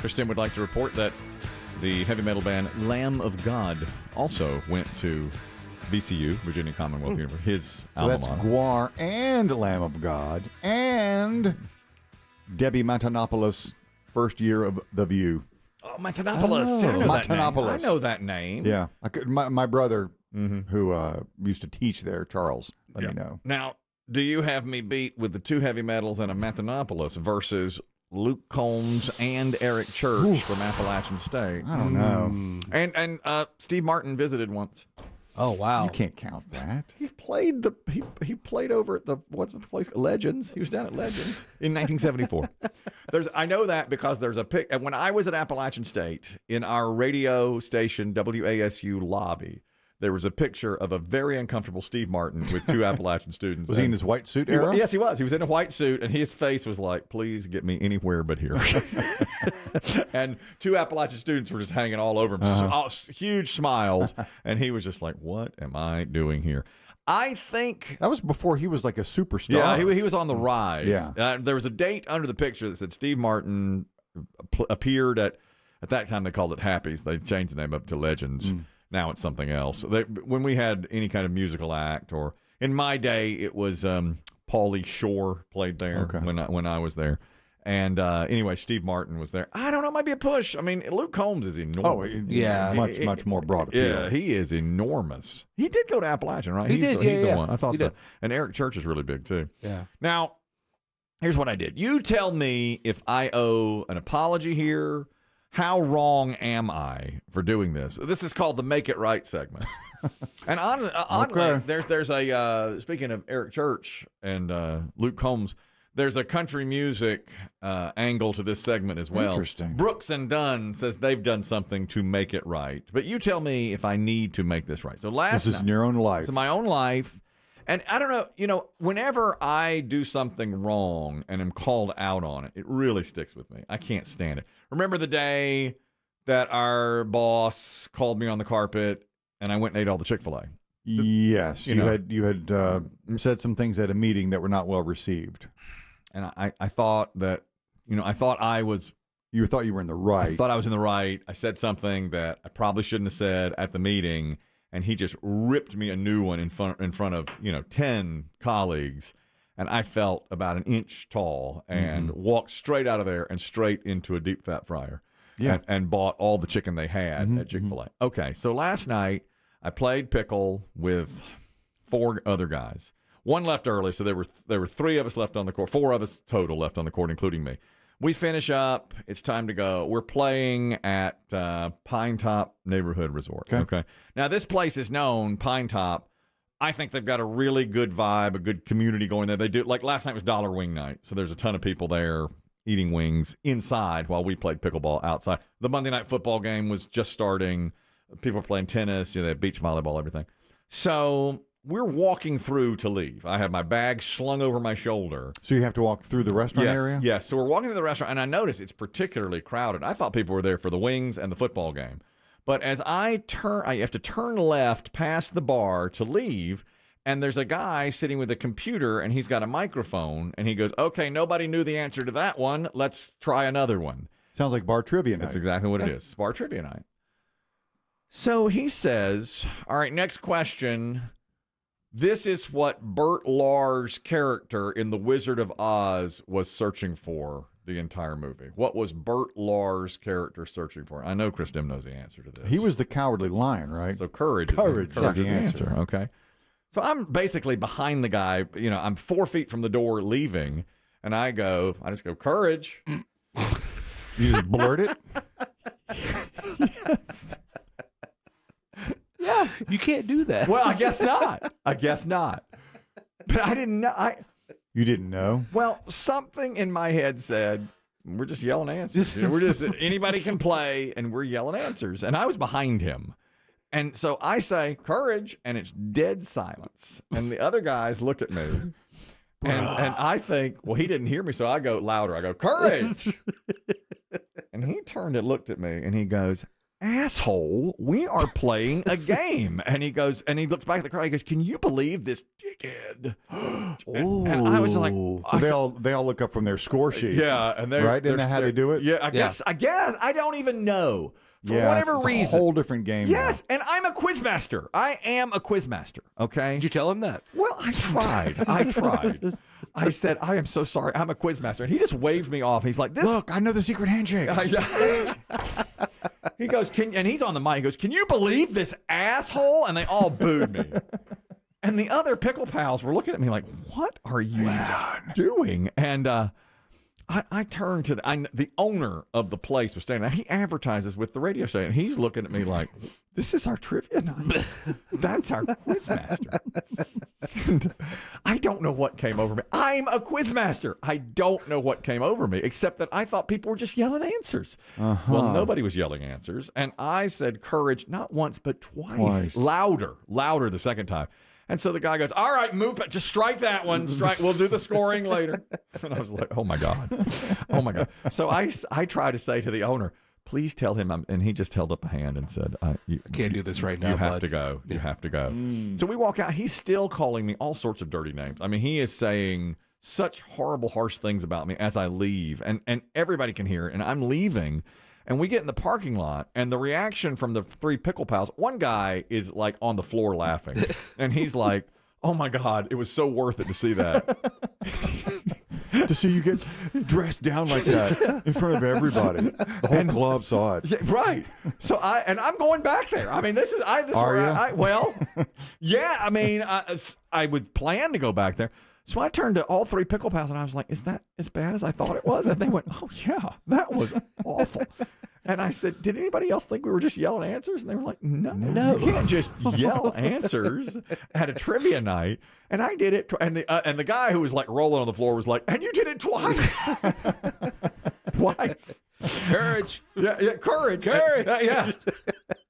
Kristen would like to report that the heavy metal band Lamb of God also went to VCU, Virginia Commonwealth University, his alma mater. So that's Guar and Lamb of God and Debbie Matanopoulos' first year of The View. Oh, Matanopoulos. I know that name. Yeah. My brother, who used to teach there, Charles, let me know. Now, do you have me beat with the two heavy metals and a Matanopoulos versus Luke Combs and Eric Church from Appalachian State? I don't know. And Steve Martin visited once. Oh, wow. You can't count that. He played he played over at the what's the place? Legends. He was down at Legends in 1974. I know that because there's a pic. And when I was at Appalachian State in our radio station WASU lobby, there was a picture of a very uncomfortable Steve Martin with two Appalachian students. Was he in his white suit era? Yes, he was. He was in a white suit, and his face was like, "Please get me anywhere but here." And two Appalachian students were just hanging all over him, huge smiles, and he was just like, "What am I doing here?" I think that was before he was like a superstar. Yeah, he was on the rise. Yeah. There was a date under the picture that said Steve Martin appeared at that time they called it Happy's. They changed the name up to Legends. Now it's something else. When we had any kind of musical act, or in my day, it was Pauly Shore played there when I was there. And anyway, Steve Martin was there. I don't know, it might be a push. I mean, Luke Combs is enormous. Oh, yeah. Much more broad appeal. Yeah, he is enormous. He did go to Appalachian, right? He's the one. I thought he so. did. And Eric Church is really big, too. Yeah. Now, here's what I did. You tell me if I owe an apology here. How wrong am I for doing this? This is called the Make It Right segment. And oddly, there's a, speaking of Eric Church and Luke Combs, there's a country music angle to this segment as well. Interesting. Brooks and Dunn says they've done something to make it right. But you tell me if I need to make this right. So this is in your own life. It's in my own life. And I don't know, whenever I do something wrong and am called out on it, it really sticks with me. I can't stand it. Remember the day that our boss called me on the carpet and I went and ate all the Chick-fil-A? Yes. You had said some things at a meeting that were not well received. And I thought that, I thought I was... You thought you were in the right. I thought I was in the right. I said something that I probably shouldn't have said at the meeting. And he just ripped me a new one in front of 10 colleagues, and I felt about an inch tall and walked straight out of there and straight into a deep fat fryer, and bought all the chicken they had at Chick-fil-A. Okay, so last night I played pickle with 4 other guys. One left early, so there were 3 of us left on the court, 4 of us total left on the court, including me. We finish up. It's time to go. We're playing at Pine Top Neighborhood Resort. Okay. Now, this place is known, Pine Top. I think they've got a really good vibe, a good community going there. They do, like last night was Dollar Wing Night, so there's a ton of people there eating wings inside while we played pickleball outside. The Monday Night Football game was just starting. People are playing tennis. They have beach volleyball, everything. So we're walking through to leave. I have my bag slung over my shoulder. So you have to walk through the restaurant area? Yes. So we're walking through the restaurant, and I notice it's particularly crowded. I thought people were there for the wings and the football game. But as I have to turn left past the bar to leave, and there's a guy sitting with a computer, and he's got a microphone, and he goes, "Okay, nobody knew the answer to that one. Let's try another one." Sounds like bar trivia night. That's exactly what it is. It's bar trivia night. So he says, "All right, next question. This is what Bert Lahr's character in The Wizard of Oz was searching for the entire movie. What was Bert Lahr's character searching for?" I know Chris Demm knows the answer to this. He was the Cowardly Lion, right? So courage is the answer. Okay. So I'm basically behind the guy. I'm 4 feet from the door leaving, and I just go, "Courage." You just blurt it? Yes. Yes, you can't do that. Well, I guess not. But I didn't know. You didn't know? Well, something in my head said, we're just yelling answers. We're just, anybody can play, and we're yelling answers. And I was behind him. And so I say, "Courage," and it's dead silence. And the other guys look at me. And I think, well, he didn't hear me, so I go louder. I go, "Courage." And he turned and looked at me, and he goes, "Asshole, we are playing a game." And he looks back at the crowd. He goes, "Can you believe this wicked. And I was like, so they all look up from their score sheets. yeah, and they right. Isn't that how they do it? Yeah, I guess I don't even know. For whatever it's reason. a whole different game. Yes, now. and I'm a quizmaster. I am a quizmaster. Okay. Did you tell him that? Well, I tried. I said, I am so sorry. I'm a quizmaster. And he just waved me off. He's like, this. Look, I know the secret handshake. He goes, and he's on the mic. He goes, can you believe this asshole? And they all booed me. And the other pickle pals were looking at me like, what are you doing? And I turned to the owner of the place was standing there. He advertises with the radio station. He's looking at me like, this is our trivia night. That's our quizmaster. And I don't know what came over me. I'm a quizmaster. I don't know what came over me, except that I thought people were just yelling answers. Well, nobody was yelling answers. And I said courage, not once, but twice. Louder the second time. And so the guy goes, all right, move, just strike that one. Strike. We'll do the scoring later. And I was like, oh, my God. Oh, my God. So I try to say to the owner, please tell him. And he just held up a hand and said, you can't do this right now, You have bud. to go. You have to go. So we walk out. He's still calling me all sorts of dirty names. I mean, he is saying such horrible, harsh things about me as I leave. And everybody can hear it. And I'm leaving. And we get in the parking lot, and the reaction from the three pickle pals, one guy is like on the floor laughing. And he's like, oh, my God, it was so worth it to see that. To see you get dressed down like that in front of everybody. The whole club saw it. Yeah, right. So I'm going back there. I mean, this is Are you? Well, yeah, I mean, I would plan to go back there. So I turned to all three pickle pals, and I was like, is that as bad as I thought it was? And they went, oh, yeah, that was awful. And I said, did anybody else think we were just yelling answers? And they were like, no. You can't just yell answers at a trivia night. And I did it. And the guy who was like rolling on the floor was like, and you did it twice. Twice. Courage. Yeah, Courage. courage. Yeah.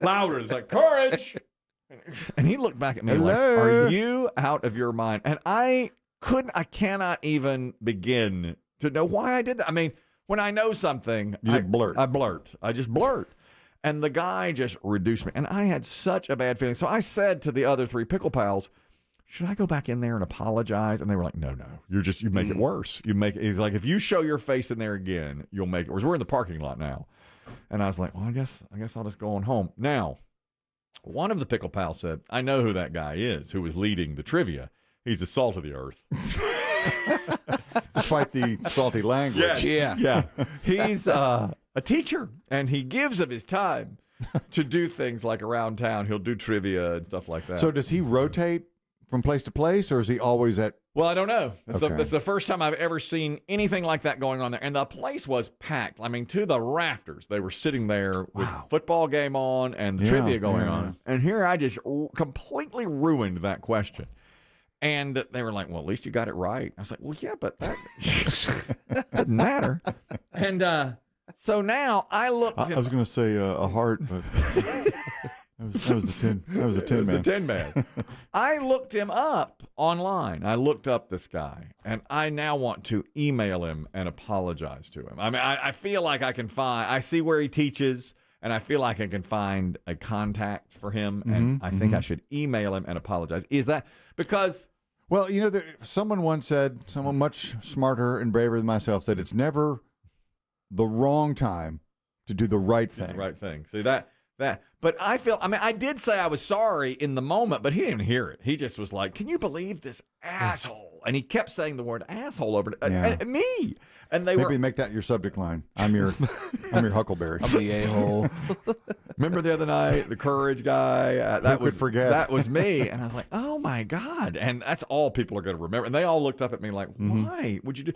Louder. It's like, courage. And he looked back at me like, are you out of your mind? And I cannot even begin to know why I did that. I mean, when I know something, I blurt. I just blurt. And the guy just reduced me. And I had such a bad feeling. So I said to the other three pickle pals, should I go back in there and apologize? And they were like, no. You make it worse. He's like, if you show your face in there again, you'll make it worse. We're in the parking lot now. And I was like, well, I guess I'll just go on home. Now, one of the pickle pals said, I know who that guy is who was leading the trivia. He's the salt of the earth. Despite the salty language. Yeah. He's a teacher, and he gives of his time to do things like around town. He'll do trivia and stuff like that. So does he rotate from place to place, or is he always at... Well, I don't know. Okay. It's the first time I've ever seen anything like that going on there. And the place was packed. I mean, to the rafters. They were sitting there with football game on and the trivia going on. And here I just completely ruined that question. And they were like, well, at least you got it right. I was like, well, yeah, but that doesn't matter. And so now I looked. I was going to say a heart, but that was the 10. That was the 10 man. The 10 man. I looked him up online. I looked up this guy, and I now want to email him and apologize to him. I mean, I feel like I can find. I see where he teaches. And I feel like I can find a contact for him, and I think I should email him and apologize. Is that because... Well, you know, someone once said, someone much smarter and braver than myself said, it's never the wrong time to do the right thing. The right thing. See, that. But I feel, I mean, I did say I was sorry in the moment, but he didn't even hear it. He just was like, can you believe this asshole? And he kept saying the word asshole over to me. And Maybe make that your subject line. I'm your Huckleberry. I'm the a-hole. Remember the other night, the courage guy? Who could forget? That was me. And I was like, oh, my God. And that's all people are going to remember. And they all looked up at me like, why would you do...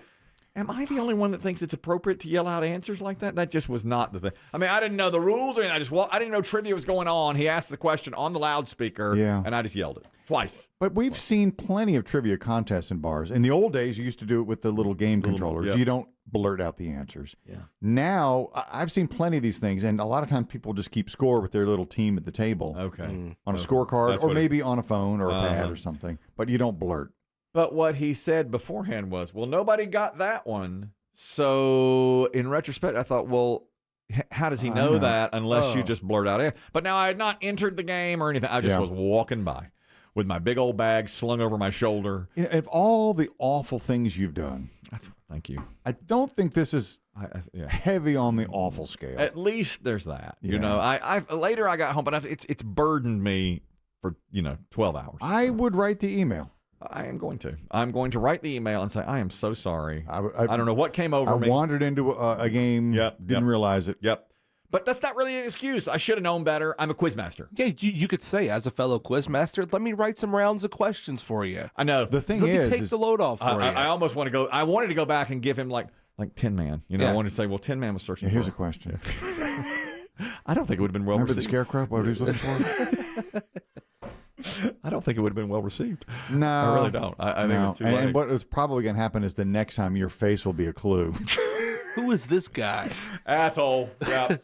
Am I the only one that thinks it's appropriate to yell out answers like that? That just was not the thing. I mean, I didn't know the rules, and I didn't know trivia was going on. He asked the question on the loudspeaker, and I just yelled it twice. But we've seen plenty of trivia contests in bars. In the old days, you used to do it with the little game controllers. Yep. You don't blurt out the answers. Yeah. Now, I've seen plenty of these things, and a lot of times people just keep score with their little team at the table. Okay. On a scorecard, or maybe on a phone or a pad or something. But you don't blurt. But what he said beforehand was, well, nobody got that one. So in retrospect, I thought, well, how does he know that unless you just blurt out? But now I had not entered the game or anything. I just was walking by. with my big old bag slung over my shoulder. You know, of all the awful things you've done, Thank you. I don't think this is Yeah. heavy on the awful scale. At least there's that. Yeah. You know, I later I got home, but it's burdened me for 12 hours. I would write the email. I'm going to write the email and say I am so sorry. I don't know what came over I me. wandered into a game, didn't realize it. Yep. But that's not really an excuse. I should have known better. I'm a quizmaster. Yeah, you could say, as a fellow quizmaster, let me write some rounds of questions for you. I know. The thing Let me is, take the load off for you. I almost want to go. I wanted to go back and give him like Tin Man. You know, Yeah. I wanted to say, well, Tin Man was searching. here's for a question. I don't think it would have been well Remember the received. scarecrow? What he was looking for? I don't think it would have been well received. No, I really don't. I think it's too late. And what is probably going to happen is the next time your face will be a clue. Who is this guy? Asshole. Yeah.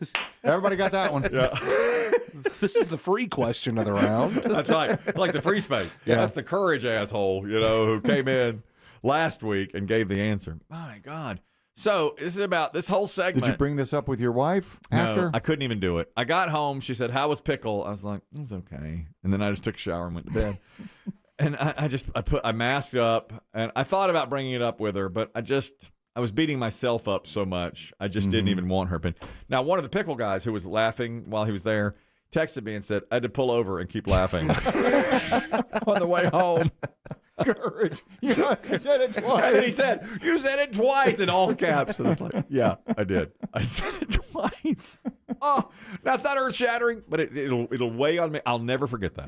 Everybody got that one. This is the free question of the round. That's right. Like the free space. Yeah. That's the courage asshole, who came in last week and gave the answer. My God. So this is about this whole segment. Did you bring this up with your wife No, after? I couldn't even do it. I got home. She said, "How was pickle?" I was like, "It was okay." And then I just took a shower and went to bed. And I masked up, and I thought about bringing it up with her, but I was beating myself up so much. I just didn't even want her opinion. Now, one of the pickle guys who was laughing while he was there texted me and said, "I had to pull over and keep laughing on the way home." Courage. You said it twice. And then he said, "You said it twice," in all caps. And I was like, "Yeah, I did. I said it twice." Oh, that's not earth shattering, but it'll weigh on me. I'll never forget that.